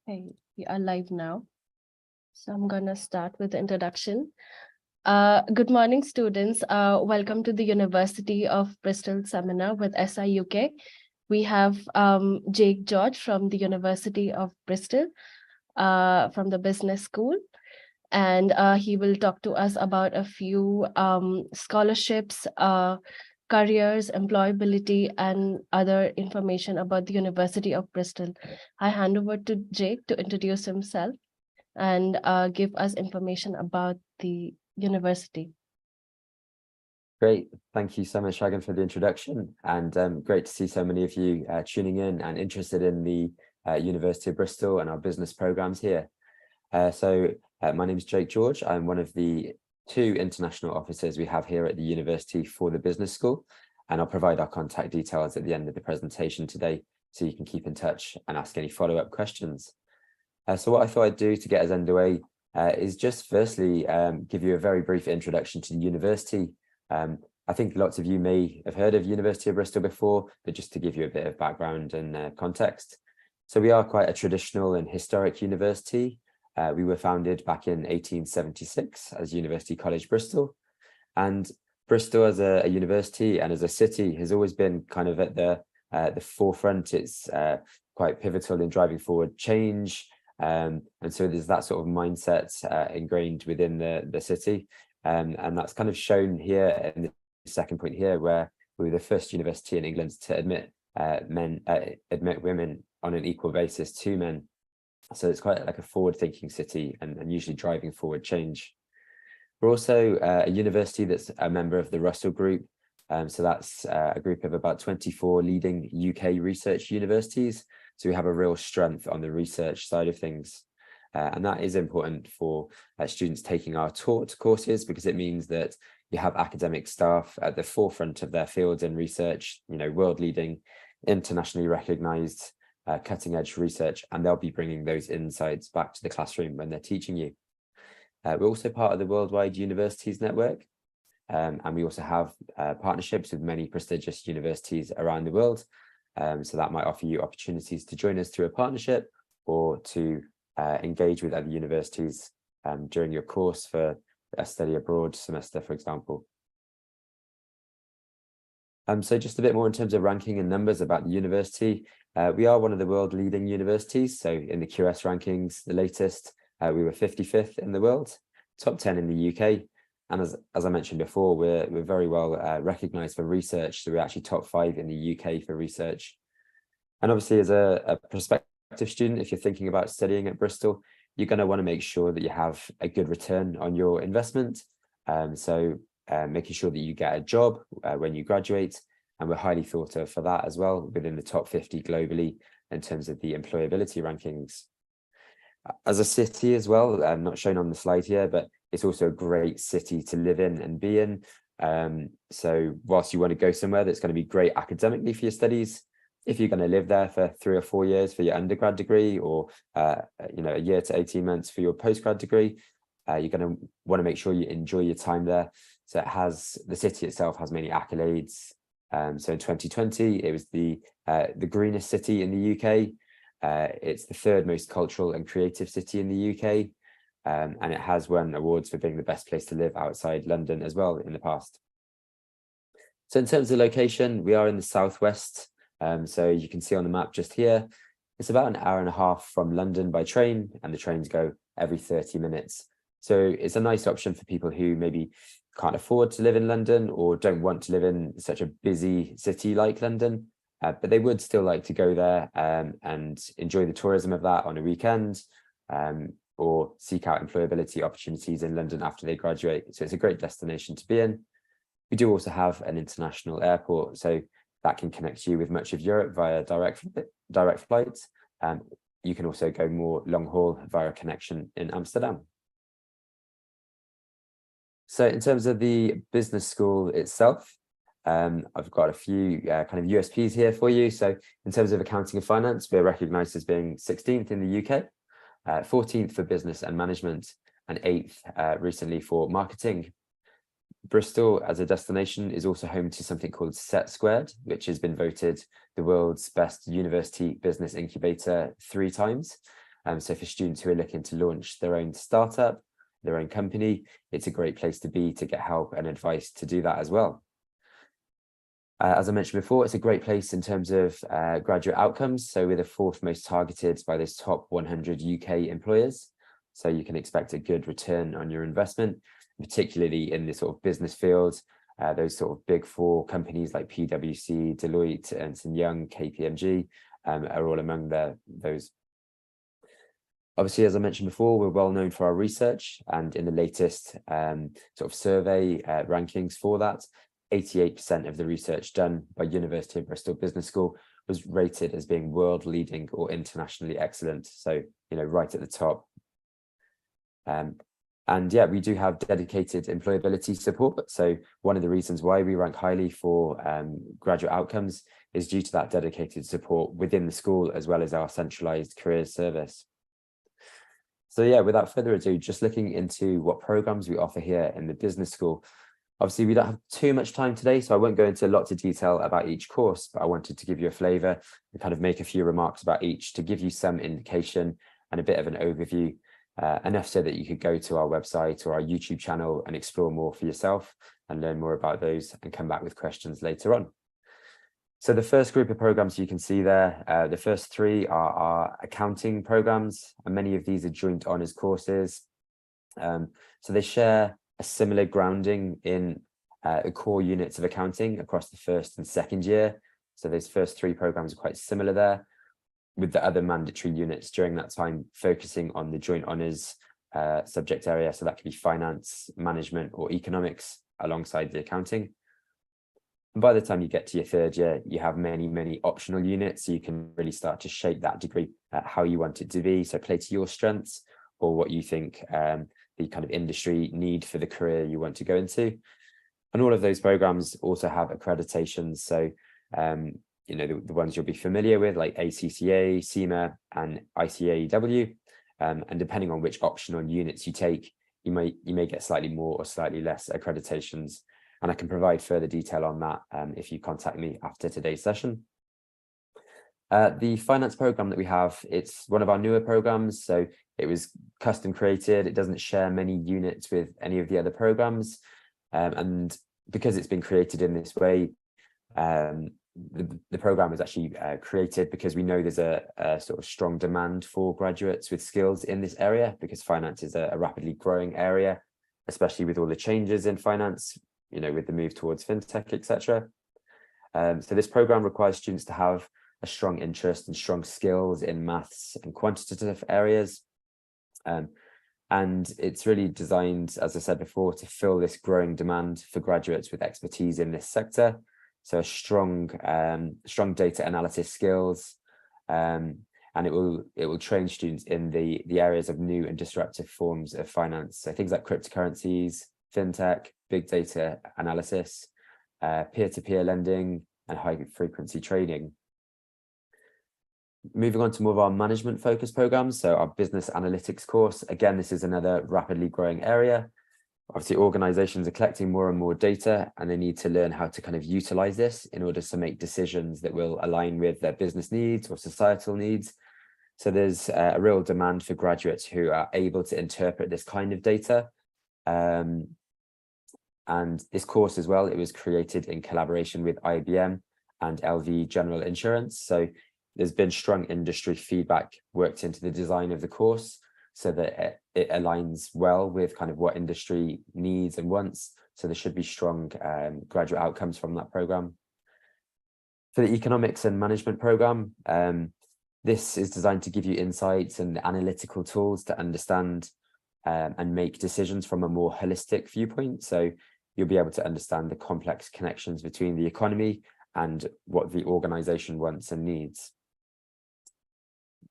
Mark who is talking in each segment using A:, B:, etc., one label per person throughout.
A: Okay, we are live now. So I'm gonna start with the introduction. Good morning, students. Welcome to the University of Bristol seminar with SIUK. We have Jake George from the University of Bristol, from the business school. And he will talk to us about a few scholarships, careers, employability, and other information about the University of Bristol. I hand over to Jake to introduce himself and give us information about the university.
B: Great. Thank you so much, Shagan, for the introduction. And great to see so many of you tuning in and interested in the University of Bristol and our business programs here. My name is Jake George. I'm one of the 2 international officers we have here at the university for the business school. And I'll provide our contact details at the end of the presentation today, so you can keep in touch and ask any follow-up questions. So what I thought I'd do to get us underway is just firstly give you a very brief introduction to the university. I think lots of you may have heard of University of Bristol before, but just to give you a bit of background and context. So we are quite a traditional and historic university. We were founded back in 1876 as University College Bristol. And Bristol as a university and as a city has always been kind of at the forefront. It's quite pivotal in driving forward change. And so there's that sort of mindset ingrained within the city. And that's kind of shown here in the second point here, where we were the first university in England to admit women on an equal basis to men. So it's quite like a forward-thinking city and usually driving forward change. We're also a university that's a member of the Russell Group. So that's a group of about 24 leading UK research universities. So we have a real strength on the research side of things. And that is important for students taking our taught courses, because it means that you have academic staff at the forefront of their fields in research, world leading, internationally recognized, cutting edge research, and they'll be bringing those insights back to the classroom when they're teaching you. We're also part of the Worldwide Universities Network, and we also have partnerships with many prestigious universities around the world. So that might offer you opportunities to join us through a partnership or to engage with other universities during your course for a study abroad semester, for example. So just a bit more in terms of ranking and numbers about the university. We are one of the world leading universities. So in the QS rankings, the latest, we were 55th in the world, top 10 in the UK. And as I mentioned before, we're very well recognized for research. So we're actually top 5 in the UK for research. And obviously, as a prospective student, if you're thinking about studying at Bristol, you're going to want to make sure that you have a good return on your investment. Making sure that you get a job when you graduate, and we're highly thought of for that as well, within the top 50 globally in terms of the employability rankings. As a city as well, not shown on the slide here, but it's also a great city to live in and be in. So whilst you want to go somewhere that's going to be great academically for your studies, if you're going to live there for 3 or 4 years for your undergrad degree, or a year to 18 months for your postgrad degree, you're going to want to make sure you enjoy your time there. So the city itself has many accolades. So in 2020, it was the greenest city in the UK. It's the 3rd most cultural and creative city in the UK. And it has won awards for being the best place to live outside London as well in the past. So in terms of location, we are in the southwest. So you can see on the map just here, it's about an hour and a half from London by train, and the trains go every 30 minutes. So it's a nice option for people who maybe can't afford to live in London or don't want to live in such a busy city like London, but they would still like to go there and enjoy the tourism of that on a weekend, or seek out employability opportunities in London after they graduate. So it's a great destination to be in. We do also have an international airport, so that can connect you with much of Europe via direct flights. You can also go more long haul via a connection in Amsterdam. So in terms of the business school itself, I've got a few kind of USPs here for you. So in terms of accounting and finance, we're recognized as being 16th in the UK, 14th for business and management, and 8th recently for marketing. Bristol as a destination is also home to something called Set Squared, which has been voted the world's best university business incubator 3 times. So for students who are looking to launch their own startup, their own company, it's a great place to be to get help and advice to do that as well. As I mentioned before, it's a great place in terms of graduate outcomes. So we're the fourth most targeted by those top 100 UK employers. So you can expect a good return on your investment, particularly in the sort of business field. Those sort of big four companies like PwC, Deloitte, Ernst & Young, KPMG are all among those. Obviously, as I mentioned before, we're well known for our research, and in the latest sort of survey rankings for that, 88% of the research done by University of Bristol Business School was rated as being world leading or internationally excellent. So, right at the top. And yeah, we do have dedicated employability support. So one of the reasons why we rank highly for graduate outcomes is due to that dedicated support within the school, as well as our centralized careers service. So yeah, without further ado, just looking into what programs we offer here in the business school. Obviously, we don't have too much time today, so I won't go into lots of detail about each course, but I wanted to give you a flavour and kind of make a few remarks about each to give you some indication and a bit of an overview, enough so that you could go to our website or our YouTube channel and explore more for yourself and learn more about those and come back with questions later on. So the first group of programs you can see there, the first three are our accounting programs, and many of these are joint honours courses. So they share a similar grounding in the core units of accounting across the first and second year. So those first three programs are quite similar there, with the other mandatory units during that time focusing on the joint honours subject area. So that could be finance, management, or economics alongside the accounting. And by the time you get to your third year, you have many, many optional units. So you can really start to shape that degree how you want it to be. So play to your strengths or what you think the kind of industry need for the career you want to go into. And all of those programs also have accreditations. So, the ones you'll be familiar with, like ACCA, CIMA, and ICAEW. And depending on which optional units you take, you may get slightly more or slightly less accreditations. And I can provide further detail on that if you contact me after today's session. The finance program that we have, it's one of our newer programs. So it was custom created. It doesn't share many units with any of the other programs. And because it's been created in this way, the program is actually created because we know there's a sort of strong demand for graduates with skills in this area, because finance is a rapidly growing area, especially with all the changes in finance, with the move towards fintech, etc. So this program requires students to have a strong interest and strong skills in maths and quantitative areas. And it's really designed, as I said before, to fill this growing demand for graduates with expertise in this sector. So strong data analysis skills, and it will train students in the areas of new and disruptive forms of finance. So things like cryptocurrencies, fintech, big data analysis, peer-to-peer lending, and high frequency trading. Moving on to more of our management focused programs. So our business analytics course, again, this is another rapidly growing area. Obviously, organizations are collecting more and more data, and they need to learn how to kind of utilize this in order to make decisions that will align with their business needs or societal needs. So there's a real demand for graduates who are able to interpret this kind of data. And this course as well, it was created in collaboration with IBM and LV General Insurance. So there's been strong industry feedback worked into the design of the course so that it aligns well with kind of what industry needs and wants. So there should be strong graduate outcomes from that program. For the economics and management program, this is designed to give you insights and analytical tools to understand and make decisions from a more holistic viewpoint. So you'll be able to understand the complex connections between the economy and what the organization wants and needs.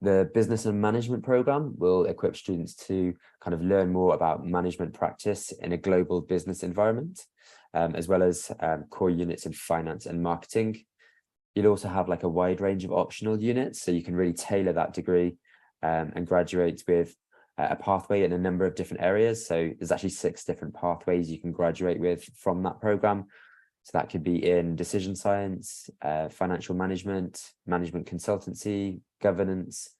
B: The business and management program will equip students to kind of learn more about management practice in a global business environment, as well as core units in finance and marketing. You'll also have like a wide range of optional units, so you can really tailor that degree and graduate with a pathway in a number of different areas. So there's actually 6 different pathways you can graduate with from that program. So that could be in decision science, financial management, management consultancy, governance,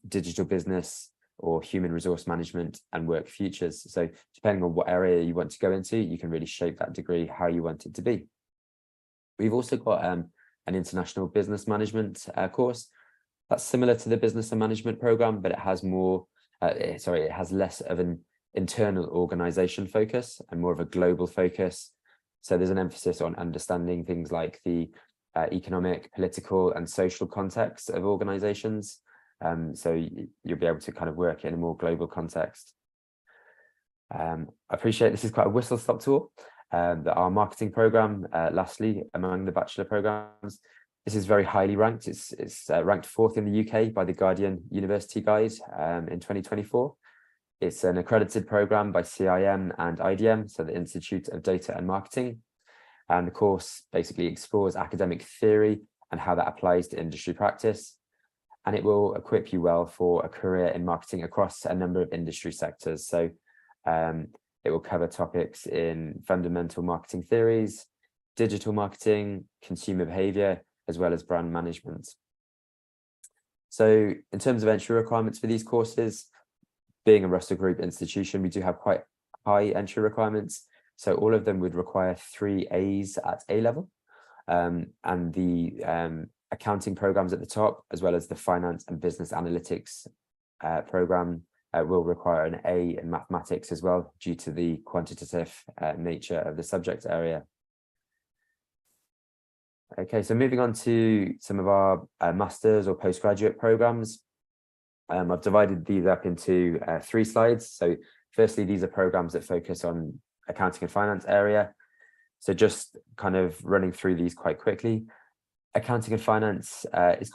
B: digital business, or human resource management and work futures. So depending on what area you want to go into, you can really shape that degree how you want it to be. We've also got an international business management course that's similar to the business and management program, but it has more, it has less of an internal organization focus and more of a global focus. So there's an emphasis on understanding things like the economic, political, and social context of organizations. So you'll be able to kind of work in a more global context. I appreciate this is quite a whistle-stop tour. Our marketing program, lastly, among the bachelor programs, this is very highly ranked. It's ranked 4th in the UK by the Guardian University Guide in 2024. It's an accredited program by CIM and IDM, so the Institute of Data and Marketing. And the course basically explores academic theory and how that applies to industry practice. And it will equip you well for a career in marketing across a number of industry sectors. So it will cover topics in fundamental marketing theories, digital marketing, consumer behavior, as well as brand management. So in terms of entry requirements for these courses, being a Russell Group institution, we do have quite high entry requirements. So all of them would require 3 A's at A level, and the accounting programs at the top, as well as the finance and business analytics program will require an A in mathematics as well, due to the quantitative nature of the subject area. Okay, so moving on to some of our master's or postgraduate programs. I've divided these up into 3 slides. So firstly, these are programs that focus on accounting and finance area. So just kind of running through these quite quickly. Accounting and finance is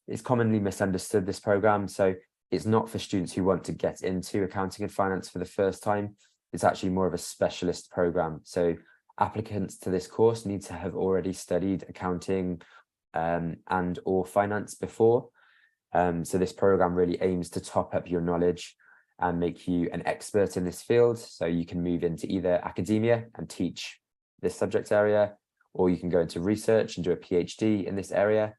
B: it's commonly misunderstood, this program. So it's not for students who want to get into accounting and finance for the first time. It's actually more of a specialist program. So applicants to this course need to have already studied accounting and or finance before. So this program really aims to top up your knowledge and make you an expert in this field. So you can move into either academia and teach this subject area, or you can go into research and do a PhD in this area.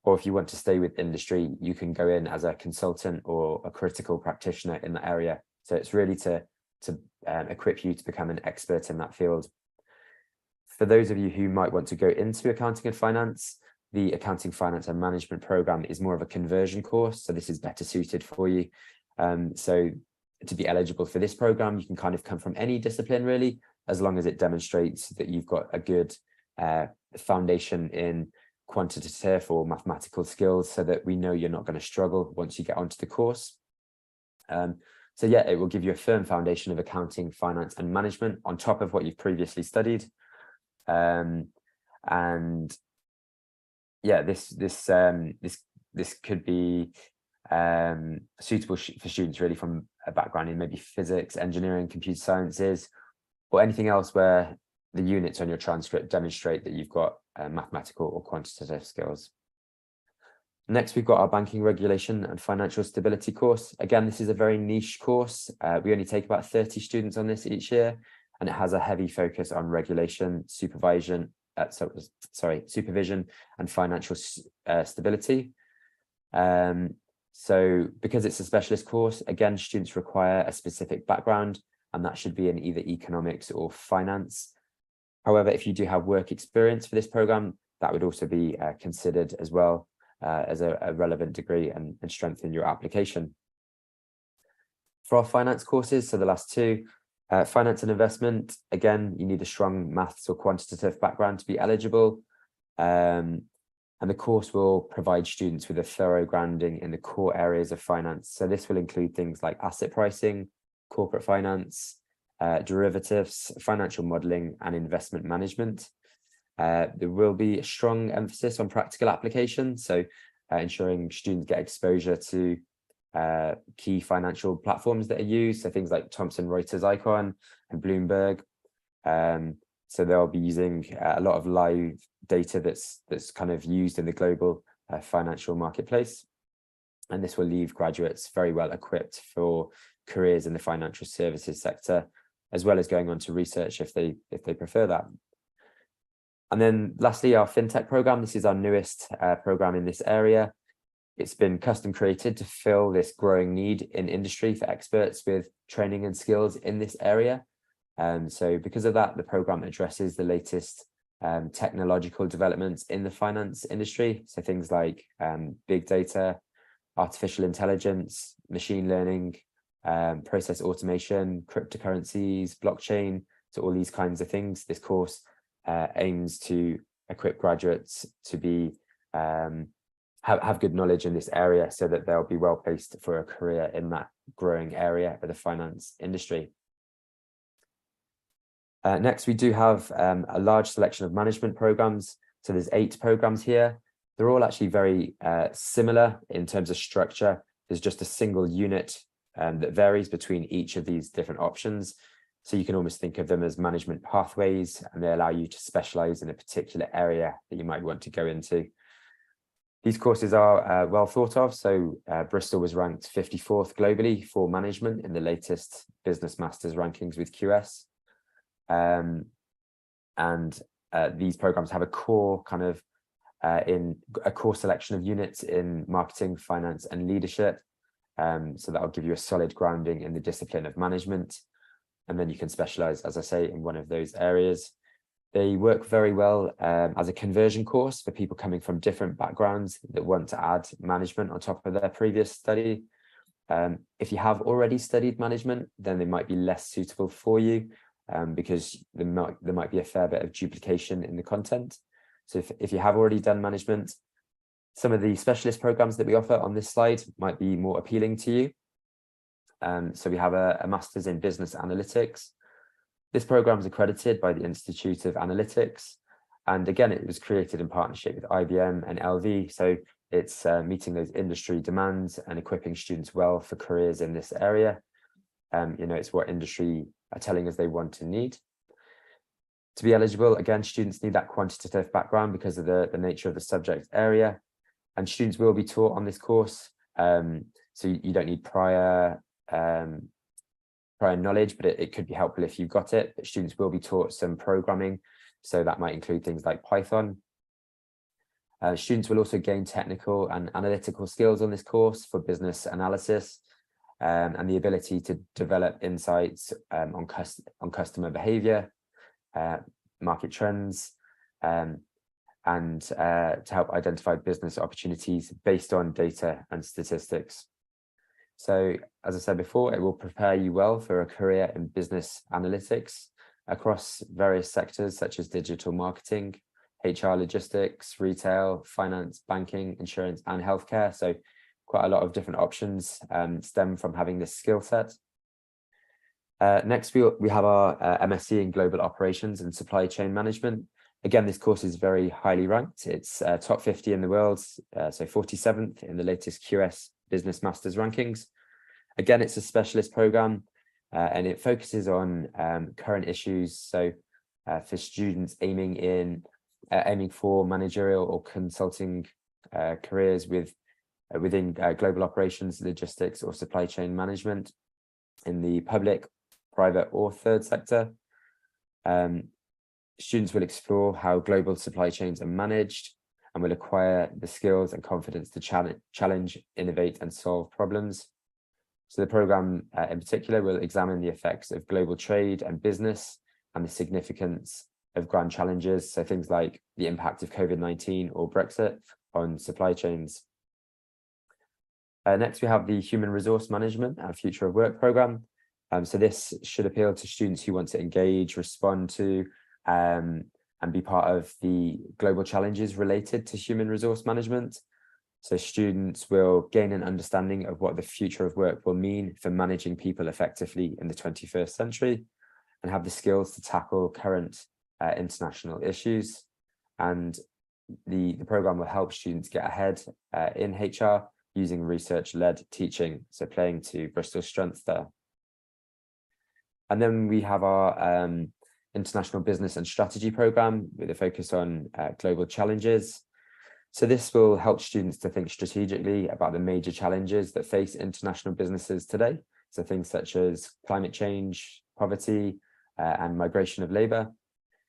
B: Or if you want to stay with industry, you can go in as a consultant or a critical practitioner in that area. So it's really to equip you to become an expert in that field. For those of you who might want to go into accounting and finance, the accounting, finance and management program is more of a conversion course. So this is better suited for you. So to be eligible for this program, you can kind of come from any discipline really, as long as it demonstrates that you've got a good foundation in quantitative or mathematical skills, so that we know you're not going to struggle once you get onto the course. So yeah, it will give you a firm foundation of accounting, finance and management on top of what you've previously studied. And yeah, this could be suitable for students really from a background in maybe physics, engineering, computer sciences, or anything else where the units on your transcript demonstrate that you've got mathematical or quantitative skills. Next, we've got our banking regulation and financial stability course. Again, this is a very niche course. We only take about 30 students on this each year, and it has a heavy focus on regulation, supervision and financial stability. So because it's a specialist course, again, students require a specific background, and that should be in either economics or finance. However, if you do have work experience for this program, that would also be considered as well as a relevant degree and strengthen your application. For our finance courses, so the last 2, finance and investment, again, you need a strong maths or quantitative background to be eligible. And the course will provide students with a thorough grounding in the core areas of finance. So this will include things like asset pricing, corporate finance, derivatives, financial modeling, and investment management. There will be a strong emphasis on practical application, so ensuring students get exposure to key financial platforms that are used, so things like Thomson Reuters Icon and Bloomberg. So they'll be using a lot of live data that's kind of used in the global financial marketplace, and this will leave graduates very well equipped for careers in the financial services sector, as well as going on to research if they prefer that. And then lastly, our fintech program. This is our newest program in this area. It's been custom created to fill this growing need in industry for experts with training and skills in this area. So because of that, the program addresses the latest technological developments in the finance industry. So things like big data, artificial intelligence, machine learning, process automation, cryptocurrencies, blockchain, so all these kinds of things. This course aims to equip graduates to be have good knowledge in this area so that they'll be well placed for a career in that growing area of the finance industry. Next, we do have a large selection of management programs. So there's 8 programs here. They're all actually very similar in terms of structure. There's just a single unit that varies between each of these different options. So you can almost think of them as management pathways, and they allow you to specialize in a particular area that you might want to go into. These courses are well thought of. So Bristol was ranked 54th globally for management in the latest Business Masters rankings with QS. These programs have a core core selection of units in marketing, finance, and leadership. So that'll give you a solid grounding in the discipline of management. And then you can specialize, as I say, in one of those areas. They work very well as a conversion course for people coming from different backgrounds that want to add management on top of their previous study. If you have already studied management, then they might be less suitable for you because there might be a fair bit of duplication in the content. So if you have already done management, some of the specialist programs that we offer on this slide might be more appealing to you. So we have a Master's in Business Analytics. This program is accredited by the Institute of Analytics. And again, it was created in partnership with IBM and LV. So it's meeting those industry demands and equipping students well for careers in this area. It's what industry are telling us they want and need. To be eligible, again, students need that quantitative background because of the nature of the subject area. And students will be taught on this course. So you don't need prior knowledge, but it could be helpful if you've got it. But students will be taught some programming. So that might include things like Python. Students will also gain technical and analytical skills on this course for business analysis and the ability to develop insights on customer behavior, market trends, and to help identify business opportunities based on data and statistics. So, as I said before, it will prepare you well for a career in business analytics across various sectors such as digital marketing, HR logistics, retail, finance, banking, insurance, and healthcare. So quite a lot of different options stem from having this skill set. Next, we have our MSc in Global Operations and Supply Chain Management. Again, this course is very highly ranked. It's top 50 in the world, so 47th in the latest QS Business Masters rankings. Again, it's a specialist program and it focuses on current issues. So for students aiming for managerial or consulting careers within global operations, logistics, or supply chain management in the public, private, or third sector. Students will explore how global supply chains are managed and will acquire the skills and confidence to challenge, innovate, and solve problems. So the program in particular will examine the effects of global trade and business and the significance of grand challenges. So things like the impact of COVID-19 or Brexit on supply chains. Next, we have the Human Resource Management and Future of Work program. So this should appeal to students who want to engage, respond to, and be part of the global challenges related to human resource management. So students will gain an understanding of what the future of work will mean for managing people effectively in the 21st century and have the skills to tackle current international issues. And the program will help students get ahead in HR using research-led teaching, so playing to Bristol's strengths there. And then we have our International Business and Strategy program with a focus on global challenges. So this will help students to think strategically about the major challenges that face international businesses today. So things such as climate change, poverty, and migration of labor.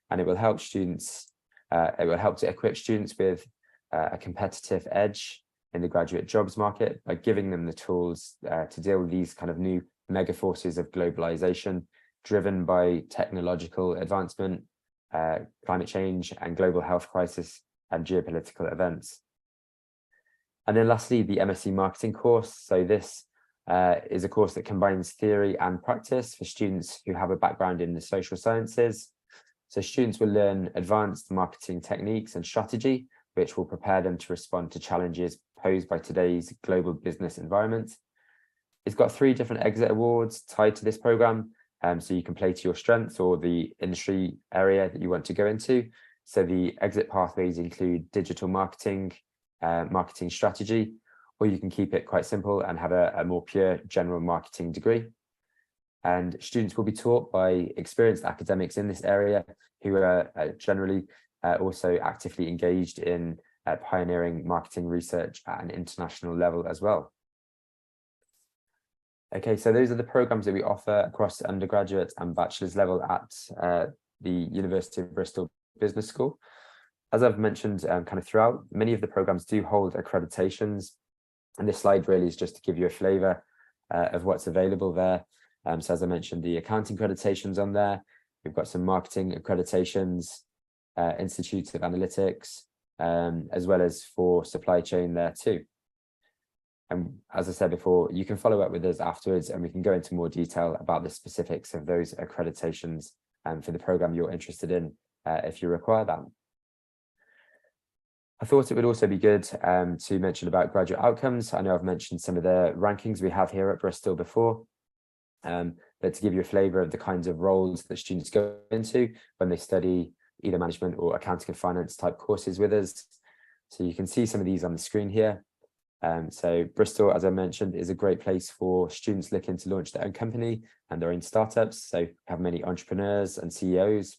B: And it will help to equip students with a competitive edge in the graduate jobs market by giving them the tools to deal with these kind of new mega forces of globalization driven by technological advancement, climate change and global health crisis and geopolitical events. And then lastly, the MSc marketing course. So this is a course that combines theory and practice for students who have a background in the social sciences. So students will learn advanced marketing techniques and strategy, which will prepare them to respond to challenges posed by today's global business environment. It's got 3 different exit awards tied to this program. So you can play to your strengths or the industry area that you want to go into. So the exit pathways include digital marketing, marketing strategy, or you can keep it quite simple and have a more pure general marketing degree. And students will be taught by experienced academics in this area who are generally also actively engaged in pioneering marketing research at an international level as well. Okay, so those are the programs that we offer across undergraduate and bachelor's level at the University of Bristol Business School. As I've mentioned kind of throughout, many of the programs do hold accreditations, and this slide really is just to give you a flavour of what's available there. So as I mentioned, the accounting accreditations on there, we've got some marketing accreditations, Institute of Analytics, as well as for supply chain there too. And as I said before, you can follow up with us afterwards and we can go into more detail about the specifics of those accreditations for the program you're interested in if you require that. I thought it would also be good to mention about graduate outcomes. I know I've mentioned some of the rankings we have here at Bristol before, but to give you a flavour of the kinds of roles that students go into when they study either management or accounting and finance type courses with us. So you can see some of these on the screen here. So Bristol, as I mentioned, is a great place for students looking to launch their own company and their own startups. So we have many entrepreneurs and CEOs.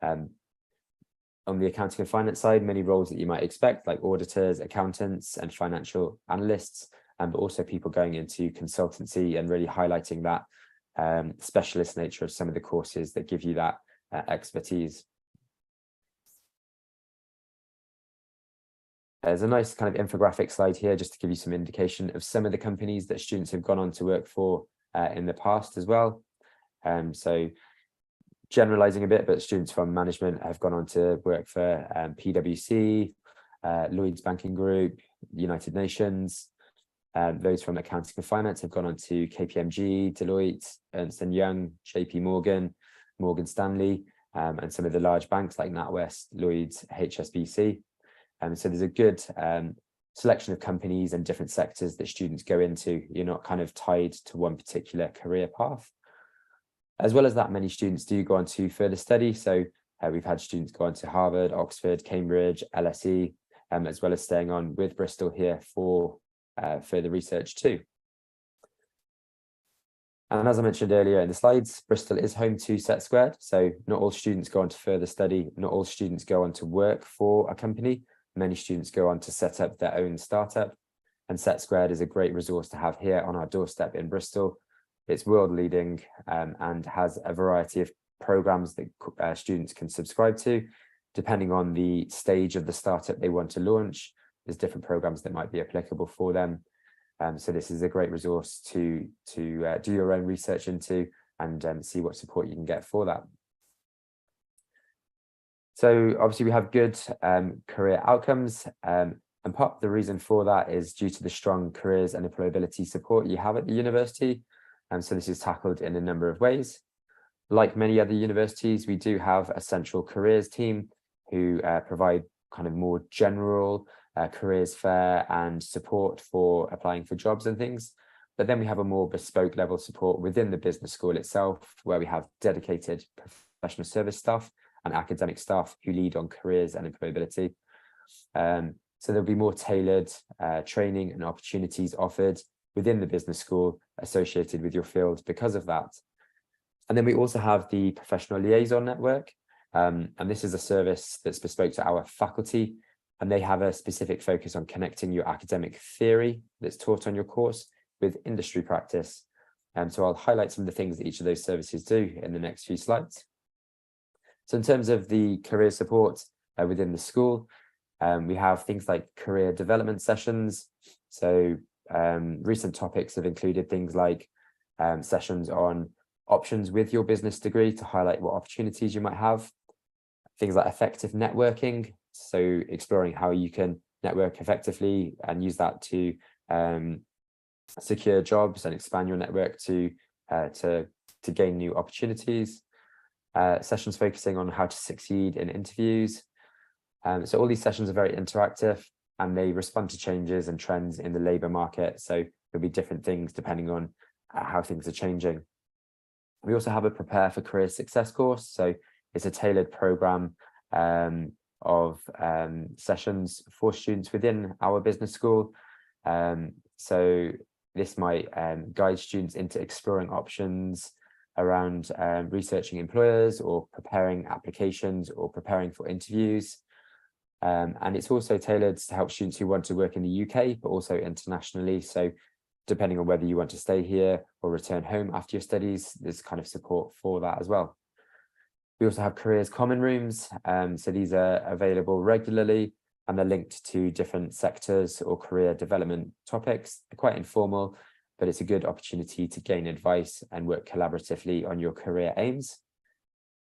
B: On the accounting and finance side, many roles that you might expect, like auditors, accountants, and financial analysts, but also people going into consultancy and really highlighting that specialist nature of some of the courses that give you that expertise. There's a nice kind of infographic slide here just to give you some indication of some of the companies that students have gone on to work for in the past as well. So generalizing a bit, but students from management have gone on to work for PwC, Lloyds Banking Group, United Nations. Those from accounting and finance have gone on to KPMG, Deloitte, Ernst & Young, JP Morgan, Morgan Stanley, and some of the large banks like NatWest, Lloyds, HSBC. So there's a good selection of companies and different sectors that students go into. You're not kind of tied to one particular career path. As well as that, many students do go on to further study. So we've had students go on to Harvard, Oxford, Cambridge, LSE, as well as staying on with Bristol here for further research too. And as I mentioned earlier in the slides, Bristol is home to Set Squared. So not all students go on to further study, not all students go on to work for a company. Many students go on to set up their own startup. And Set Squared is a great resource to have here on our doorstep in Bristol. It's world leading and has a variety of programs that students can subscribe to, depending on the stage of the startup they want to launch. There's different programs that might be applicable for them. So this is a great resource to do your own research into and see what support you can get for that. So obviously we have good career outcomes, and part of the reason for that is due to the strong careers and employability support you have at the university. So this is tackled in a number of ways. Like many other universities, we do have a central careers team who provide kind of more general careers fair and support for applying for jobs and things. But then we have a more bespoke level support within the business school itself, where we have dedicated professional service staff and academic staff who lead on careers and employability. So there'll be more tailored training and opportunities offered within the business school associated with your field because of that. And then we also have the professional liaison network. And this is a service that's bespoke to our faculty, and they have a specific focus on connecting your academic theory that's taught on your course with industry practice. So I'll highlight some of the things that each of those services do in the next few slides. So in terms of the career support within the school, We have things like career development sessions. So recent topics have included things like sessions on options with your business degree to highlight what opportunities you might have. Things like effective networking, so exploring how you can network effectively and use that to secure jobs and expand your network to gain new opportunities. Sessions focusing on how to succeed in interviews. So all these sessions are very interactive and they respond to changes and trends in the labour market. So there'll be different things depending on how things are changing. We also have a Prepare for Career Success course. So it's a tailored program of sessions for students within our business school. So this might guide students into exploring options around researching employers or preparing applications or preparing for interviews. And it's also tailored to help students who want to work in the UK, but also internationally. So depending on whether you want to stay here or return home after your studies, there's kind of support for that as well. We also have careers common rooms. So these are available regularly and they're linked to different sectors or career development topics. They're quite informal, but it's a good opportunity to gain advice and work collaboratively on your career aims.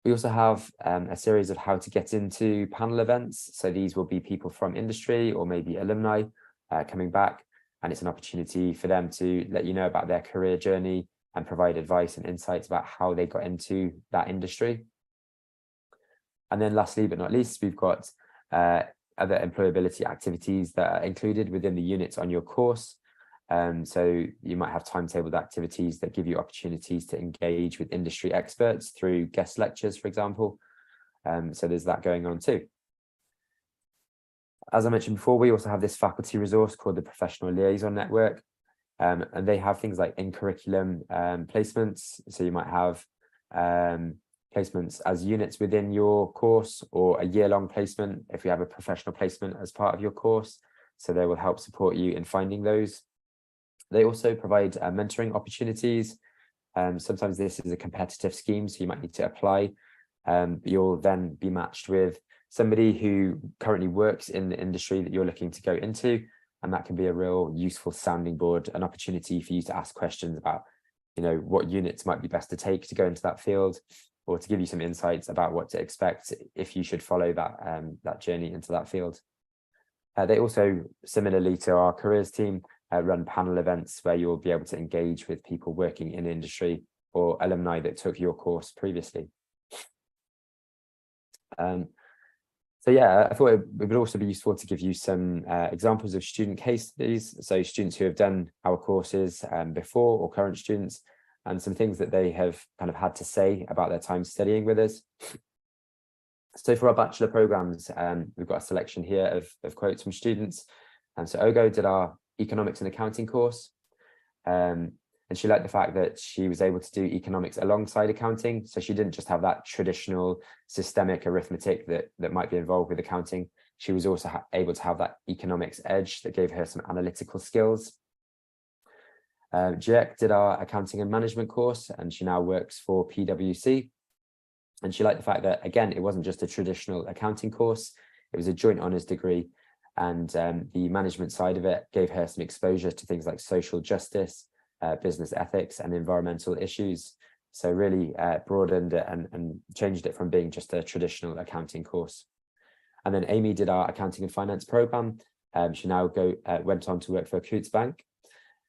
B: We also have a series of how to get into panel events. So these will be people from industry or maybe alumni coming back. And it's an opportunity for them to let you know about their career journey and provide advice and insights about how they got into that industry. And then lastly, but not least, we've got other employability activities that are included within the units on your course. So you might have timetabled activities that give you opportunities to engage with industry experts through guest lectures, for example. So there's that going on too. As I mentioned before, we also have this faculty resource called the Professional Liaison Network. And they have things like in-curriculum placements. So you might have placements as units within your course or a year-long placement if you have a professional placement as part of your course. So they will help support you in finding those. They also provide mentoring opportunities. Sometimes this is a competitive scheme, so you might need to apply. You'll then be matched with somebody who currently works in the industry that you're looking to go into, and that can be a real useful sounding board, an opportunity for you to ask questions about, what units might be best to take to go into that field, or to give you some insights about what to expect if you should follow that journey into that field. They also, similarly to our careers team, run panel events where you'll be able to engage with people working in industry or alumni that took your course previously. So yeah, I thought it would also be useful to give you some examples of student case studies. So students who have done our courses before, or current students, and some things that they have kind of had to say about their time studying with us. So for our bachelor programs, we've got a selection here of quotes from students. And so Ogo did our economics and accounting course. And she liked the fact that she was able to do economics alongside accounting. So she didn't just have that traditional systemic arithmetic that might be involved with accounting. She was also able to have that economics edge that gave her some analytical skills. Jack did our accounting and management course, and she now works for PwC. And she liked the fact that, again, it wasn't just a traditional accounting course, it was a joint honours degree. And the management side of it gave her some exposure to things like social justice, business ethics and environmental issues. So really broadened it and changed it from being just a traditional accounting course. And then Amy did our accounting and finance program. She now went on to work for Coutts Bank.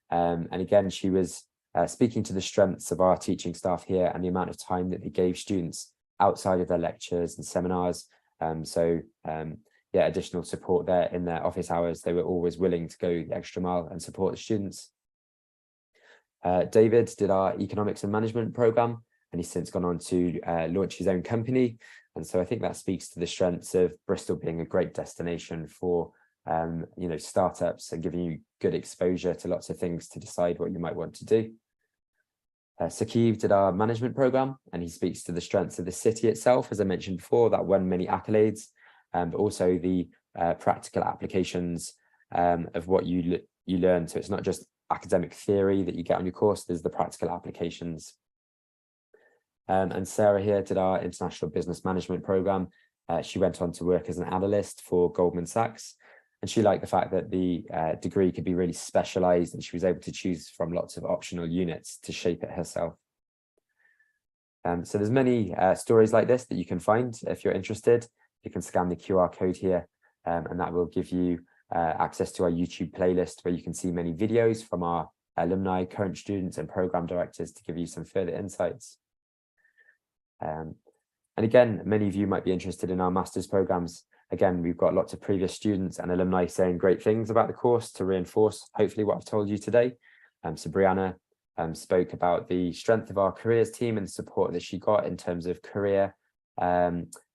B: And again, she was speaking to the strengths of our teaching staff here and the amount of time that they gave students outside of their lectures and seminars. Yeah, additional support there in their office hours. They were always willing to go the extra mile and support the students. David did our economics and management program, and he's since gone on to launch his own company. And so I think that speaks to the strengths of Bristol being a great destination for startups and giving you good exposure to lots of things to decide what you might want to do. Sakiv did our management program, and he speaks to the strengths of the city itself, as I mentioned before, that won many accolades, but also the practical applications of what you learn. So it's not just academic theory that you get on your course, there's the practical applications. And Sarah here did our international business management program, She went on to work as an analyst for Goldman Sachs, and she liked the fact that the degree could be really specialized and she was able to choose from lots of optional units to shape it herself. So there's many stories like this that you can find. If you're interested, you can scan the QR code here, and that will give you access to our YouTube playlist where you can see many videos from our alumni, current students and program directors to give you some further insights. And again, many of you might be interested in our master's programs. Again, we've got lots of previous students and alumni saying great things about the course to reinforce, hopefully, what I've told you today. So Brianna spoke about the strength of our careers team and the support that she got in terms of career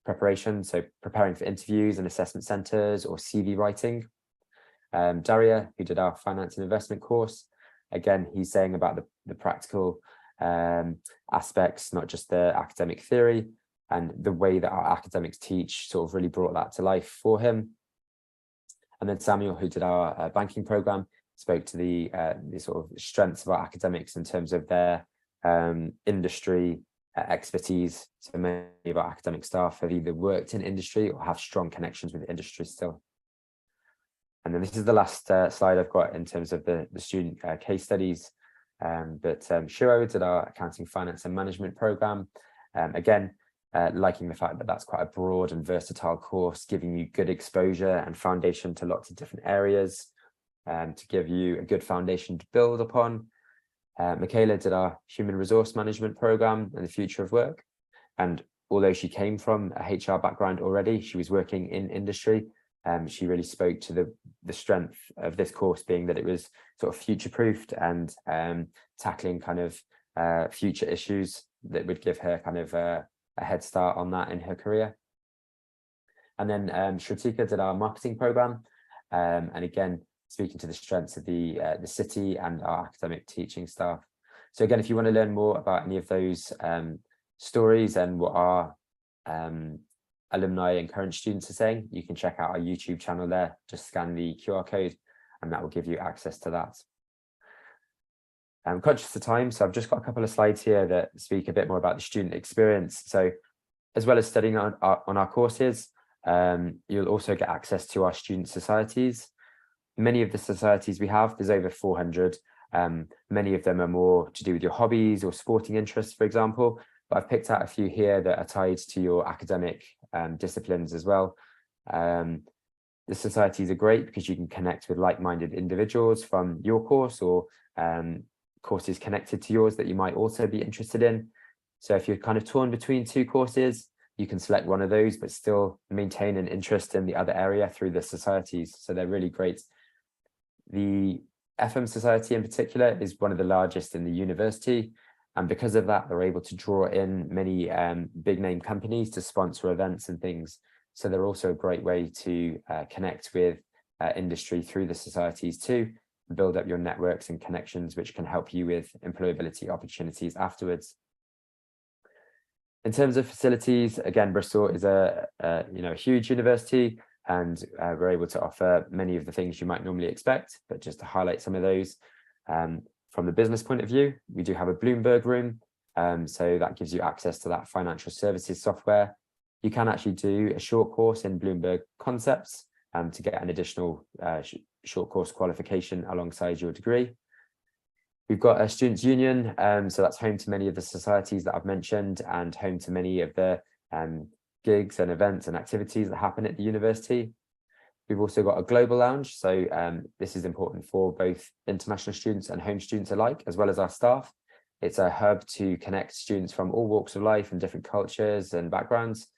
B: preparation, so preparing for interviews and assessment centres or CV writing. Daria, who did our finance and investment course, again, he's saying about the practical aspects, not just the academic theory, and the way that our academics teach sort of really brought that to life for him. And then Samuel, who did our banking program, spoke to the sort of strengths of our academics in terms of their industry expertise. So many of our academic staff have either worked in industry or have strong connections with industry still. And then this is the last slide I've got in terms of the student case studies. But Shiro did our accounting, finance and management program. Again, liking the fact that that's quite a broad and versatile course, giving you good exposure and foundation to lots of different areas, to give you a good foundation to build upon. Michaela did our human resource management program and the future of work. And although she came from a HR background already, she was working in industry. She really spoke to the strength of this course being that it was sort of future-proofed and tackling kind of future issues that would give her kind of a head start on that in her career. And then Shrutika did our marketing program, and again, speaking to the strengths of the city and our academic teaching staff. So again, if you want to learn more about any of those stories and what our alumni and current students are saying, you can check out our YouTube channel there. Just scan the QR code and that will give you access to that. I'm conscious of time, so I've just got a couple of slides here that speak a bit more about the student experience. So as well as studying on our courses, you'll also get access to our student societies. Many of the societies we have, there's over 400. Many of them are more to do with your hobbies or sporting interests, for example. But I've picked out a few here that are tied to your academic disciplines as well. The societies are great because you can connect with like-minded individuals from your course or courses connected to yours that you might also be interested in. So if you're kind of torn between two courses, you can select one of those, but still maintain an interest in the other area through the societies. So they're really great. The FM Society in particular is one of the largest in the university. And because of that, they're able to draw in many big name companies to sponsor events and things. So they're also a great way to connect with industry through the societies too, build up your networks and connections, which can help you with employability opportunities afterwards. In terms of facilities, again, Bristol is a huge university, and we're able to offer many of the things you might normally expect, but just to highlight some of those. From the business point of view, we do have a Bloomberg room, so that gives you access to that financial services software. You can actually do a short course in Bloomberg Concepts to get an additional short course qualification alongside your degree. We've got a students' union, so that's home to many of the societies that I've mentioned and home to many of the gigs and events and activities that happen at the university. We've also got a global lounge, so this is important for both international students and home students alike, as well as our staff. It's a hub to connect students from all walks of life and different cultures and backgrounds,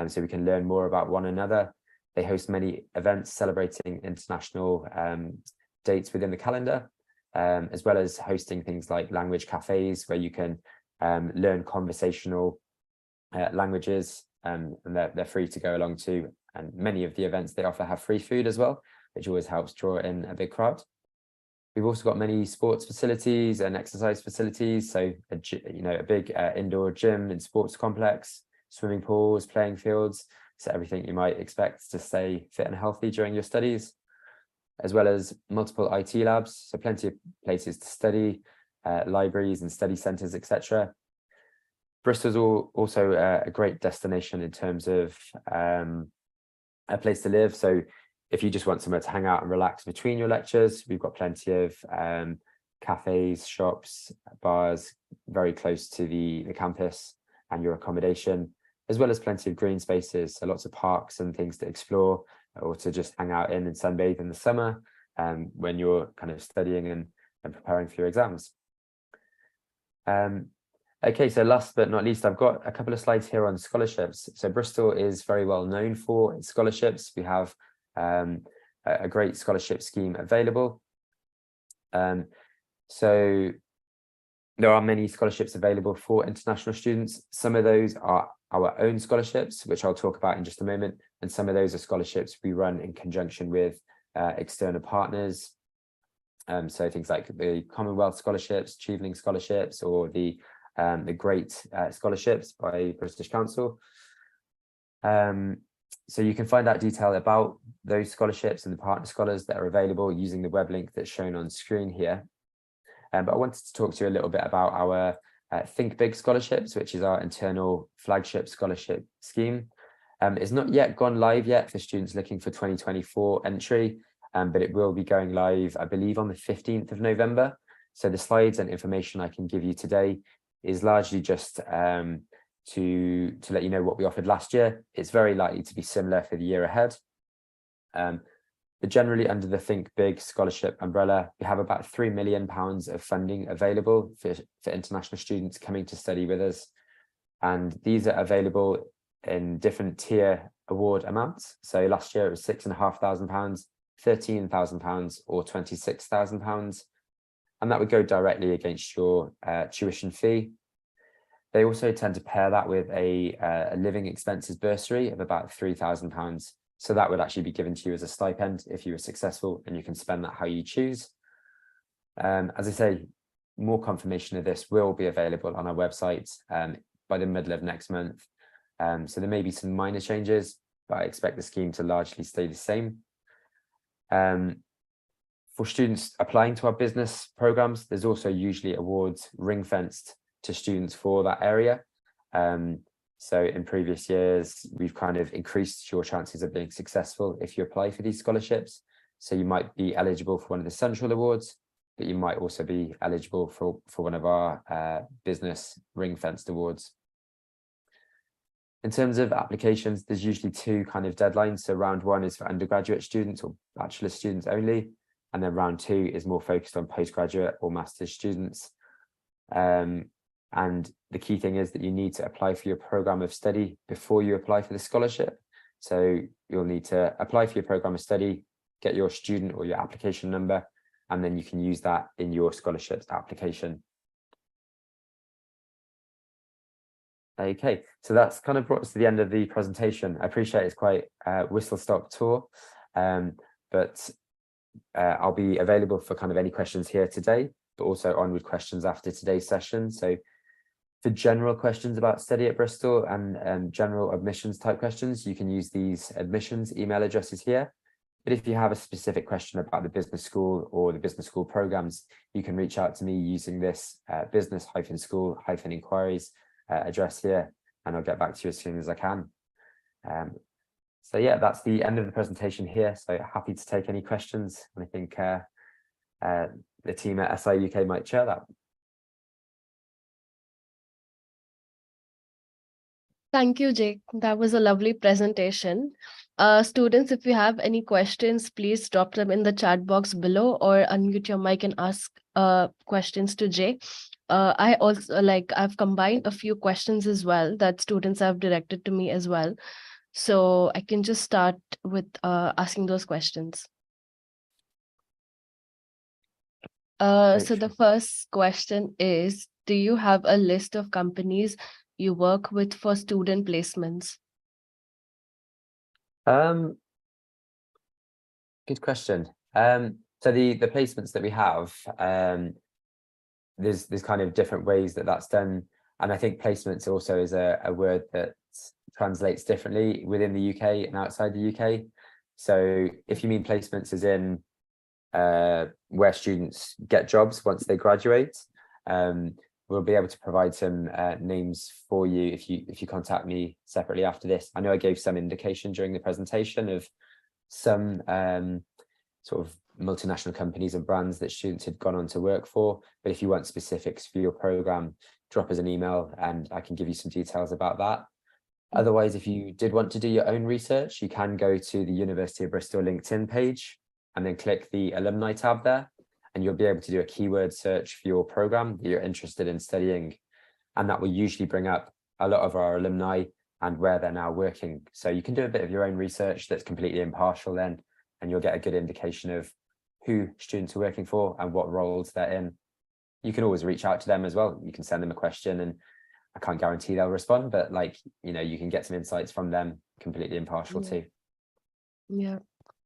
B: so we can learn more about one another. They host many events celebrating international dates within the calendar, as well as hosting things like language cafes where you can learn conversational languages, and they're free to go along to. And many of the events they offer have free food as well, which always helps draw in a big crowd. We've also got many sports facilities and exercise facilities. So, a big indoor gym and sports complex, swimming pools, playing fields. So everything you might expect to stay fit and healthy during your studies, as well as multiple IT labs. So plenty of places to study, libraries and study centres, etc. Bristol's also a great destination in terms of a place to live. So if you just want somewhere to hang out and relax between your lectures, we've got plenty of cafes, shops, bars very close to the campus and your accommodation, as well as plenty of green spaces, so lots of parks and things to explore or to just hang out in and sunbathe in the summer when you're kind of studying and preparing for your exams. Okay, so last but not least, I've got a couple of slides here on scholarships. So Bristol is very well known for its scholarships. We have a great scholarship scheme available. So there are many scholarships available for international students. Some of those are our own scholarships, which I'll talk about in just a moment. And some of those are scholarships we run in conjunction with external partners. So things like the Commonwealth scholarships, Chevening scholarships, or the Great scholarships by British Council. So you can find out detail about those scholarships and the partner scholars that are available using the web link that's shown on screen here. But I wanted to talk to you a little bit about our Think Big scholarships, which is our internal flagship scholarship scheme. It's not yet gone live yet for students looking for 2024 entry, but it will be going live, I believe, on the 15th of November. So the slides and information I can give you today is largely just to let you know what we offered last year. It's very likely to be similar for the year ahead. But generally under the Think Big scholarship umbrella, we have about £3 million of funding available for international students coming to study with us. And these are available in different tier award amounts. So last year it was £6,500, £13,000 or £26,000. And that would go directly against your tuition fee. They also tend to pair that with a living expenses bursary of about £3,000. So that would actually be given to you as a stipend if you were successful, and you can spend that how you choose. As I say, more confirmation of this will be available on our website by the middle of next month. So there may be some minor changes, but I expect the scheme to largely stay the same. For students applying to our business programs, there's also usually awards ring-fenced to students for that area. So in previous years, we've kind of increased your chances of being successful if you apply for these scholarships. So you might be eligible for one of the central awards, but you might also be eligible for one of our business ring-fenced awards. In terms of applications, there's usually two kind of deadlines. So round one is for undergraduate students or bachelor students only. And then round two is more focused on postgraduate or master's students. And the key thing is that you need to apply for your program of study before you apply for the scholarship. So you'll need to apply for your program of study, get your student or your application number, and then you can use that in your scholarships application. Okay, so that's kind of brought us to the end of the presentation. I appreciate it's quite a whistle-stop tour, but I'll be available for kind of any questions here today, but also onward questions after today's session. So for general questions about study at Bristol and general admissions type questions, you can use these admissions email addresses here. But if you have a specific question about the business school or the business school programs, you can reach out to me using this business-school-inquiries address here, and I'll get back to you as soon as I can. So yeah, that's the end of the presentation here. So happy to take any questions. And I think the team at SI UK might share that.
A: Thank you, Jake. That was a lovely presentation. Students, if you have any questions, please drop them in the chat box below or unmute your mic and ask questions to Jake. I also I've combined a few questions as well that students have directed to me as well. So I can just start with asking those questions. So the first question is, do you have a list of companies you work with for student placements?
B: Good question. So the placements that we have, there's kind of different ways that that's done, and I think placements also is a word that translates differently within the UK and outside the UK. So if you mean placements as in where students get jobs once they graduate, we'll be able to provide some names for you if you contact me separately after this. I know I gave some indication during the presentation of some sort of multinational companies and brands that students had gone on to work for, but if you want specifics for your program, drop us an email and I can give you some details about that. Otherwise, if you did want to do your own research, you can go to the University of Bristol LinkedIn page and then click the alumni tab there, and you'll be able to do a keyword search for your program that you're interested in studying. And that will usually bring up a lot of our alumni and where they're now working. So you can do a bit of your own research that's completely impartial then, and you'll get a good indication of who students are working for and what roles they're in. You can always reach out to them as well. You can send them a question, and I can't guarantee they'll respond, but like, you know, you can get some insights from them, completely impartial too.
A: Yeah.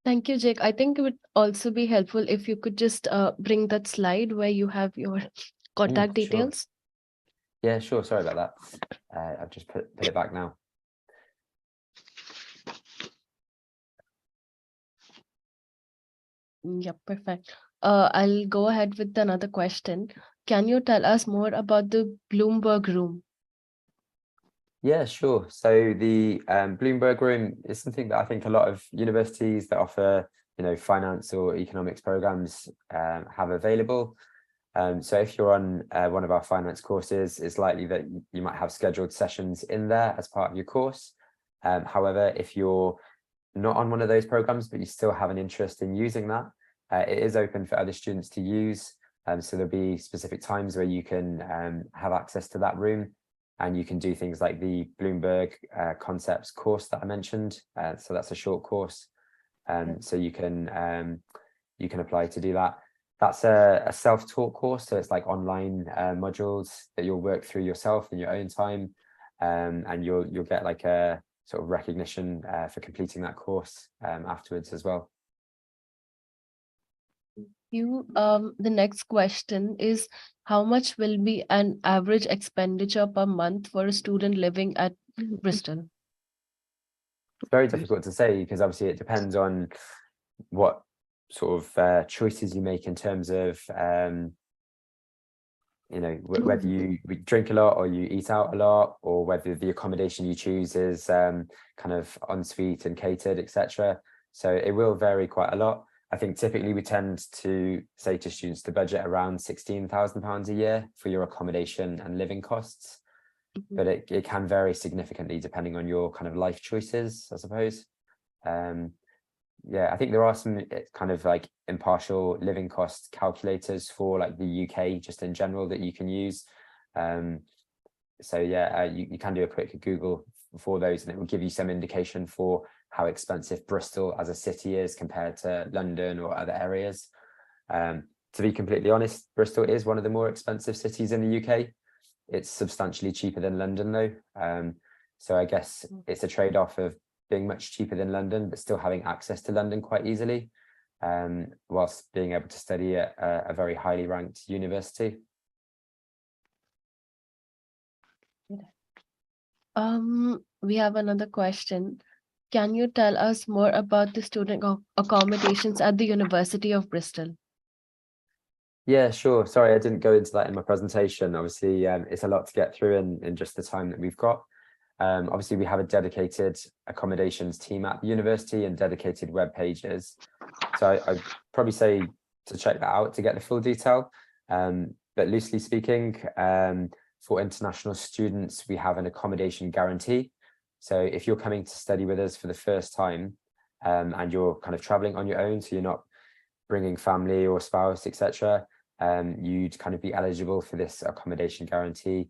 A: Thank you, Jake. I think it would also be helpful if you could just bring that slide where you have your contact
B: Sure.
A: details.
B: Yeah, sure. Sorry about that. I've just put it back now.
A: Yeah, perfect. I'll go ahead with another question. Can you tell us more about the Bloomberg Room?
B: Yeah, sure. So the Bloomberg Room is something that I think a lot of universities that offer, you know, finance or economics programs have available. So if you're on one of our finance courses, it's likely that you might have scheduled sessions in there as part of your course. However, if you're not on one of those programs, but you still have an interest in using that, it is open for other students to use. So there'll be specific times where you can have access to that room, and you can do things like the Bloomberg concepts course that I mentioned. So that's a short course. So you can apply to do that. That's a self-taught course, so it's like online modules that you'll work through yourself in your own time, and you'll get like a sort of recognition for completing that course afterwards as well.
A: The next question is, how much will be an average expenditure per month for a student living at Bristol?
B: It's very difficult to say because obviously it depends on what sort of choices you make in terms of you know, whether you drink a lot or you eat out a lot, or whether the accommodation you choose is kind of ensuite and catered, etc. So it will vary quite a lot. I think typically we tend to say to students to budget around £16,000 a year for your accommodation and living costs, but it can vary significantly depending on your kind of life choices, I suppose. Yeah, I think there are some kind of like impartial living cost calculators for like the UK just in general that you can use. So yeah, you can do a quick Google for those, and it will give you some indication for how expensive Bristol as a city is compared to London or other areas. To be completely honest, Bristol is one of the more expensive cities in the UK. It's substantially cheaper than London though. So I guess it's a trade-off of being much cheaper than London, but still having access to London quite easily, whilst being able to study at a very highly ranked university.
A: We have another question. Can you tell us more about the student accommodations at the University of Bristol?
B: Yeah, sure. Sorry, I didn't go into that in my presentation. Obviously, it's a lot to get through in just the time that we've got. Obviously, we have a dedicated accommodations team at the university and dedicated web pages. So I'd probably say to check that out to get the full detail. But loosely speaking, for international students, we have an accommodation guarantee. So if you're coming to study with us for the first time, and you're kind of traveling on your own, so you're not bringing family or spouse, etc., you'd kind of be eligible for this accommodation guarantee.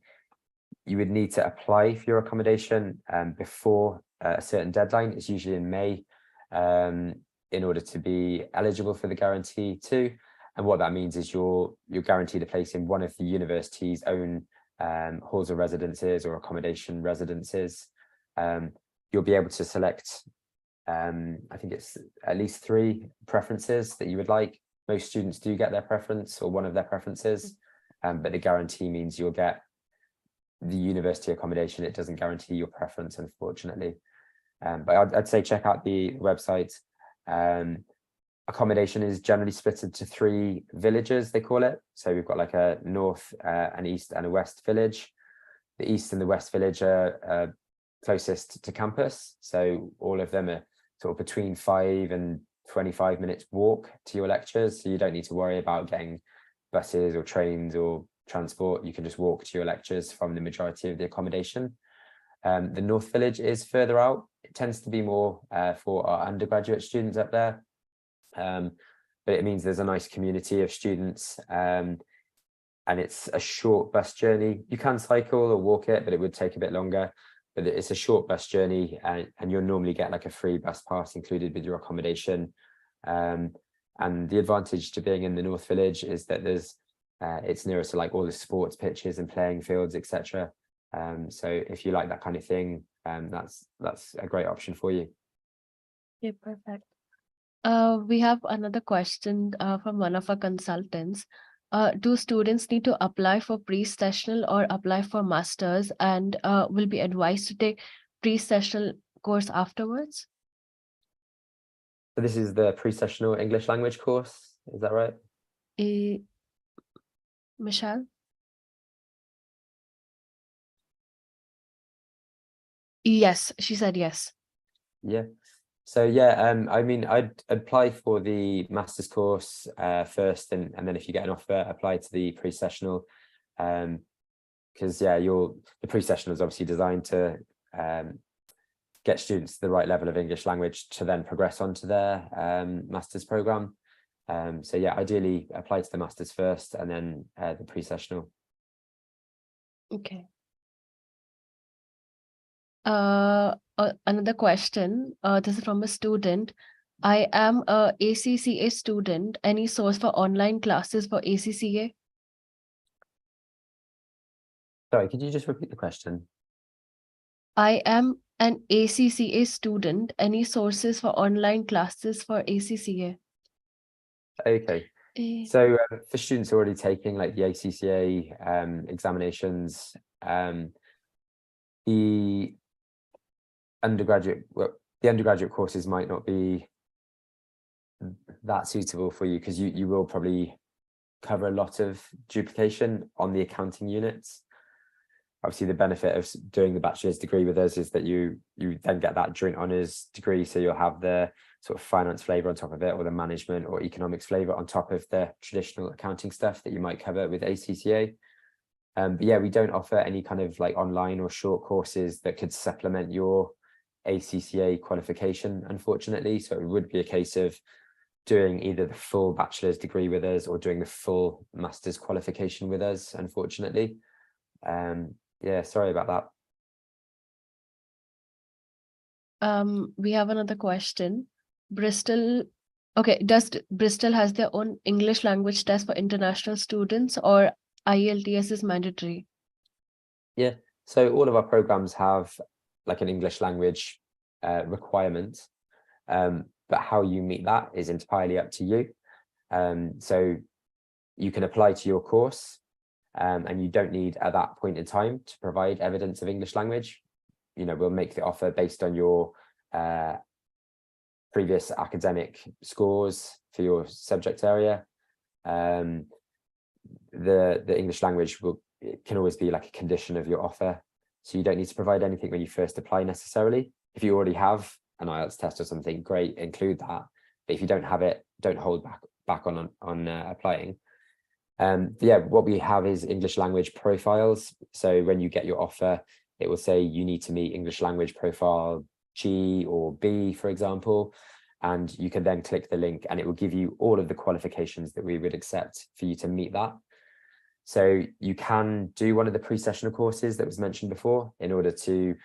B: You would need to apply for your accommodation before a certain deadline. It's usually in May, in order to be eligible for the guarantee too. And what that means is you're guaranteed a place in one of the university's own halls of residences or accommodation residences. You'll be able to select, I think it's at least 3 preferences that you would like. Most students do get their preference or one of their preferences, but the guarantee means you'll get the university accommodation. It doesn't guarantee your preference, unfortunately. But I'd say check out the website. accommodation is generally split into 3 villages, they call it. So we've got like a north, an east and a west village. The east and the west village are closest to campus. So all of them are sort of between 5 and 25 minutes walk to your lectures. So you don't need to worry about getting buses or trains or transport. You can just walk to your lectures from the majority of the accommodation. The North Village is further out. It tends to be more for our undergraduate students up there. But it means there's a nice community of students, and it's a short bus journey. You can cycle or walk it, but it would take a bit longer. But it's a short bus journey, and you'll normally get like a free bus pass included with your accommodation. And the advantage to being in the North Village is that it's nearer to like all the sports pitches and playing fields, etc. So if you like that kind of thing, that's a great option for you.
A: Yeah, perfect. We have another question from one of our consultants. Do students need to apply for pre-sessional or apply for masters, and will be advised to take pre-sessional course afterwards?
B: So this is the pre-sessional English language course, is that right?
A: Michelle? Yes, she said yes.
B: Yeah. So yeah, I mean, I'd apply for the master's course first, and then if you get an offer, apply to the pre-sessional, because yeah, the pre-sessional is obviously designed to get students to the right level of English language to then progress onto their master's program. So yeah, ideally apply to the master's first and then the pre-sessional.
A: Okay. Another question. This is from a student. I am a ACCA student. Any source for online classes for ACCA?
B: Sorry, could you just repeat the question?
A: I am an ACCA student. Any sources for online classes for ACCA?
B: Okay. So for students already taking like the ACCA examinations, the undergraduate courses might not be that suitable for you, because you will probably cover a lot of duplication on the accounting units. Obviously, the benefit of doing the bachelor's degree with us is that you then get that joint honours degree, so you'll have the sort of finance flavour on top of it, or the management or economics flavour on top of the traditional accounting stuff that you might cover with ACCA. But yeah, we don't offer any kind of like online or short courses that could supplement your ACCA qualification, unfortunately. So it would be a case of doing either the full bachelor's degree with us or doing the full master's qualification with us, unfortunately. Yeah, sorry about
A: that. We have another question. Bristol. Okay, does Bristol has their own English language test for international students, or IELTS is mandatory?
B: Yeah, so all of our programs have like an English language requirement, but how you meet that is entirely up to you. So you can apply to your course, and you don't need at that point in time to provide evidence of English language. We'll make the offer based on your previous academic scores for your subject area. The English language can always be like a condition of your offer, so you don't need to provide anything when you first apply necessarily. If you already have an IELTS test or something, great, include that. But if you don't have it, don't hold back on applying. Yeah, what we have is English language profiles. So when you get your offer, it will say you need to meet English language profile G or B, for example, and you can then click the link and it will give you all of the qualifications that we would accept for you to meet that. So you can do one of the pre-sessional courses that was mentioned before in order to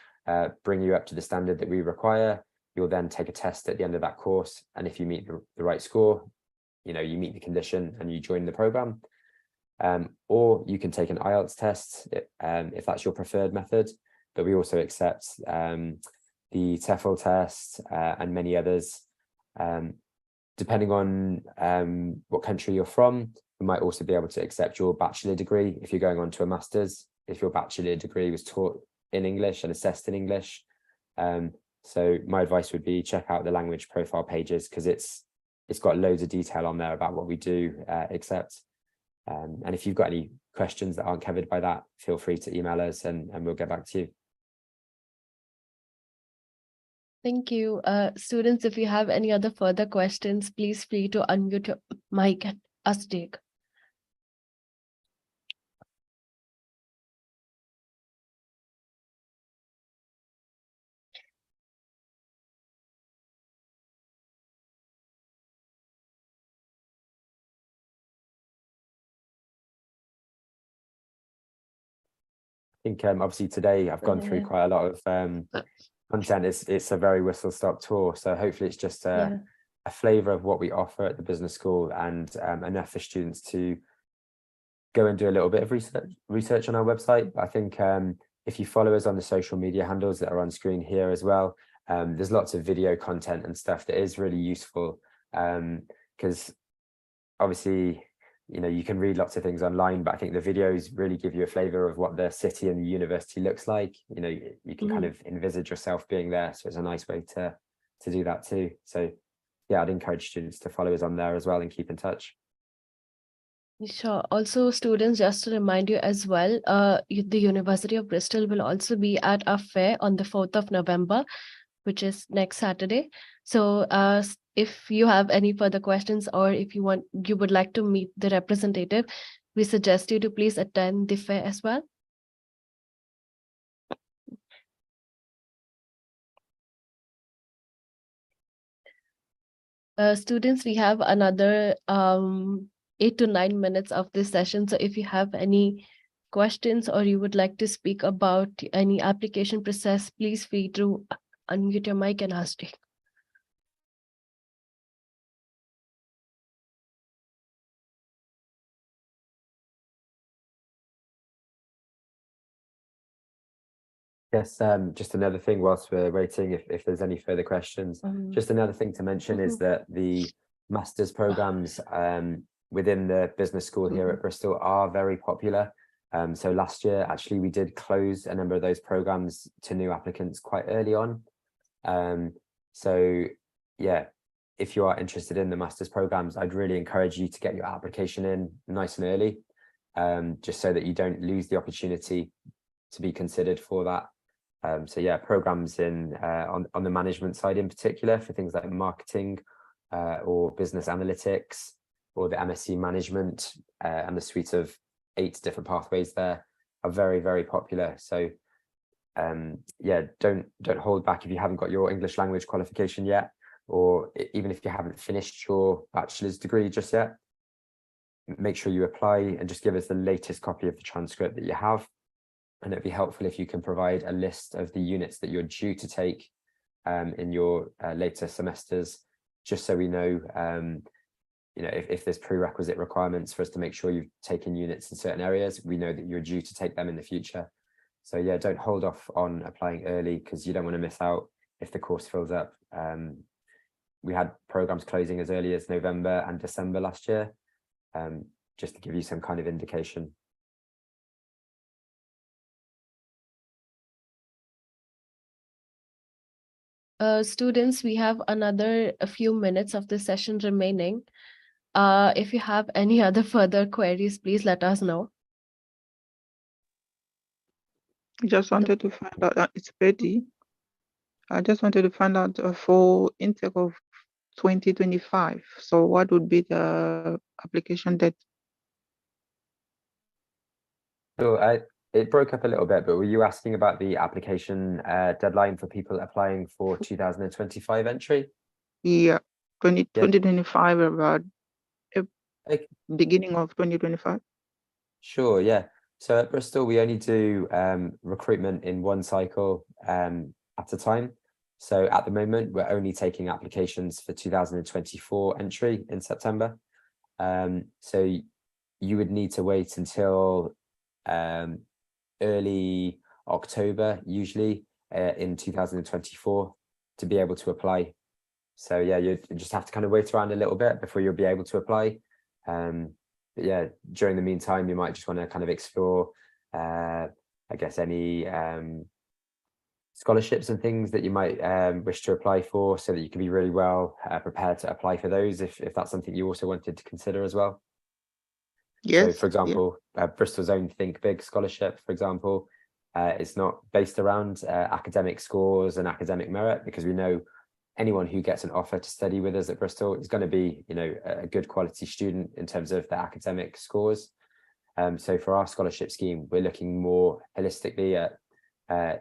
B: bring you up to the standard that we require. You'll then take a test at the end of that course, and if you meet the right score, you meet the condition and you join the program. Or you can take an IELTS test if that's your preferred method, but we also accept the TEFL test and many others. Depending on what country you're from, we might also be able to accept your bachelor degree if you're going on to a master's, if your bachelor degree was taught in English and assessed in English. So my advice would be check out the language profile pages, because it's it's got loads of detail on there about what we do, except. And if you've got any questions that aren't covered by that, feel free to email us and we'll get back to you.
A: Thank you. Students, if you have any other further questions, please free to unmute your mic and ask Jake.
B: I think obviously today I've gone through quite a lot of content. It's a very whistle-stop tour, so hopefully it's just a flavour of what we offer at the business school, and enough for students to go and do a little bit of research on our website. I think if you follow us on the social media handles that are on screen here as well, there's lots of video content and stuff that is really useful, because obviously, you know, you can read lots of things online, but I think the videos really give you a flavor of what the city and the university looks like. You know, you can kind of envisage yourself being there, so it's a nice way to do that too. So yeah, I'd encourage students to follow us on there as well and keep in touch.
A: Sure. Also, students, just to remind you as well, the University of Bristol will also be at a fair on the 4th of November, which is next Saturday. So if you have any further questions, or if you would like to meet the representative, we suggest you to please attend the fair as well. Students, we have another 8 to 9 minutes of this session. So if you have any questions or you would like to speak about any application process, please feel free to unmute your mic and ask it.
B: Yes, just another thing whilst we're waiting, if there's any further questions, just another thing to mention is that the master's programs within the business school here at Bristol are very popular. So last year, actually, we did close a number of those programs to new applicants quite early on. So yeah, if you are interested in the master's programs, I'd really encourage you to get your application in nice and early, just so that you don't lose the opportunity to be considered for that. So yeah, programs in on the management side in particular for things like marketing or business analytics, or the MSc management and the suite of 8 different pathways there are very, very popular. So yeah, don't hold back if you haven't got your English language qualification yet, or even if you haven't finished your bachelor's degree just yet. Make sure you apply and just give us the latest copy of the transcript that you have. And it'd be helpful if you can provide a list of the units that you're due to take in your later semesters, just so we know, you know, if there's prerequisite requirements for us to make sure you've taken units in certain areas, we know that you're due to take them in the future. So yeah, don't hold off on applying early, because you don't want to miss out if the course fills up. We had programs closing as early as November and December last year, just to give you some kind of indication.
A: Students, we have a few minutes of the session remaining. If you have any other further queries, please let us know.
C: I just wanted to find out, it's Betty. I just wanted to find out for intake of 2025. So what would be the application date?
B: So it broke up a little bit, but were you asking about the application deadline for people applying for 2025 entry?
C: Yeah, 2025, about
B: Okay.
C: beginning of 2025.
B: Sure, yeah. So at Bristol, we only do recruitment in one cycle at a time. So at the moment, we're only taking applications for 2024 entry in September. So you would need to wait until early October, usually in 2024, to be able to apply. So yeah, you just have to kind of wait around a little bit before you'll be able to apply. But yeah, during the meantime, you might just want to kind of explore, I guess, any scholarships and things that you might wish to apply for, so that you can be really well prepared to apply for those if that's something you also wanted to consider as well.
C: Yes.
B: So, for example, Bristol's own Think Big scholarship, for example, it's not based around academic scores and academic merit, because we know anyone who gets an offer to study with us at Bristol is going to be, you know, a good quality student in terms of their academic scores. So for our scholarship scheme, we're looking more holistically at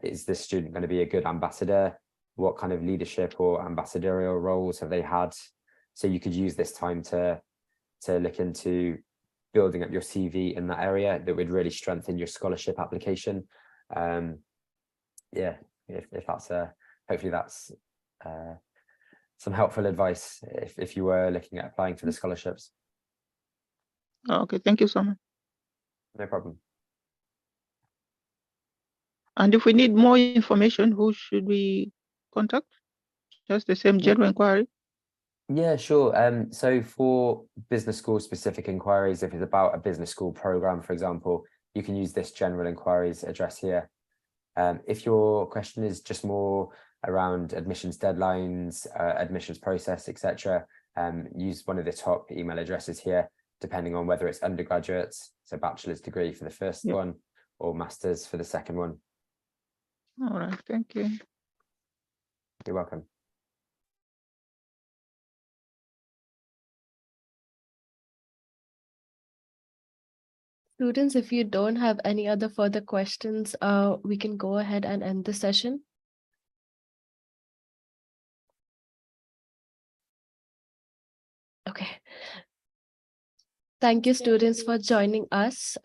B: is this student going to be a good ambassador? What kind of leadership or ambassadorial roles have they had? So you could use this time to look into building up your CV in that area that would really strengthen your scholarship application. Yeah, if that's hopefully that's some helpful advice if you were looking at applying for the scholarships.
C: Okay, thank you so much.
B: No problem.
C: And if we need more information, who should we contact? Just the same general inquiry?
B: Yeah, sure. So for business school specific inquiries, if it's about a business school program, for example, you can use this general inquiries address here. If your question is just more around admissions deadlines, admissions process, etc., use one of the top email addresses here, depending on whether it's undergraduates, so bachelor's degree for the first one, or master's for the second one.
C: All right, thank you.
B: You're welcome.
A: Students, if you don't have any other further questions, we can go ahead and end the session. Okay. Thank you, students, for joining us.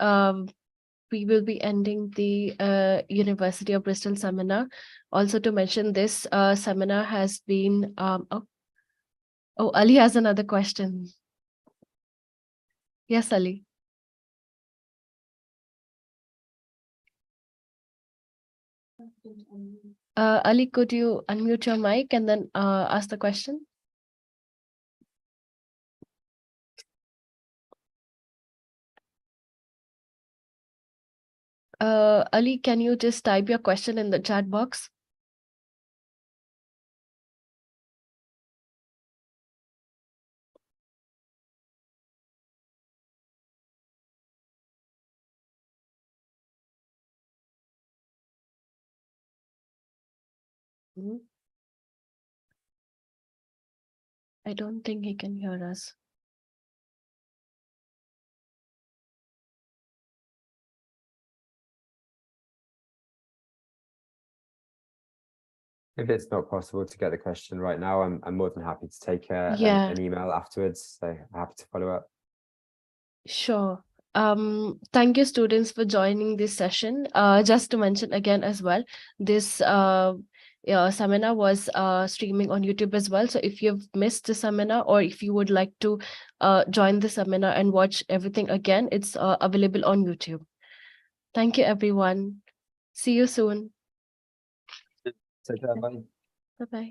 A: We will be ending the University of Bristol seminar. Also to mention, this seminar has been, Ali has another question. Yes, Ali. Ali, could you unmute your mic and then ask the question? Ali, can you just type your question in the chat box? I don't think he can hear us.
B: If it's not possible to get the question right now, I'm more than happy to take
A: Yeah.
B: an email afterwards. So I'm happy to follow up.
A: Sure. Thank you, students, for joining this session. Just to mention again as well, this seminar was streaming on YouTube as well. So if you've missed the seminar, or if you would like to join the seminar and watch everything again, it's available on YouTube. Thank you, everyone. See you soon.
B: Take care, bye.
A: Bye-bye.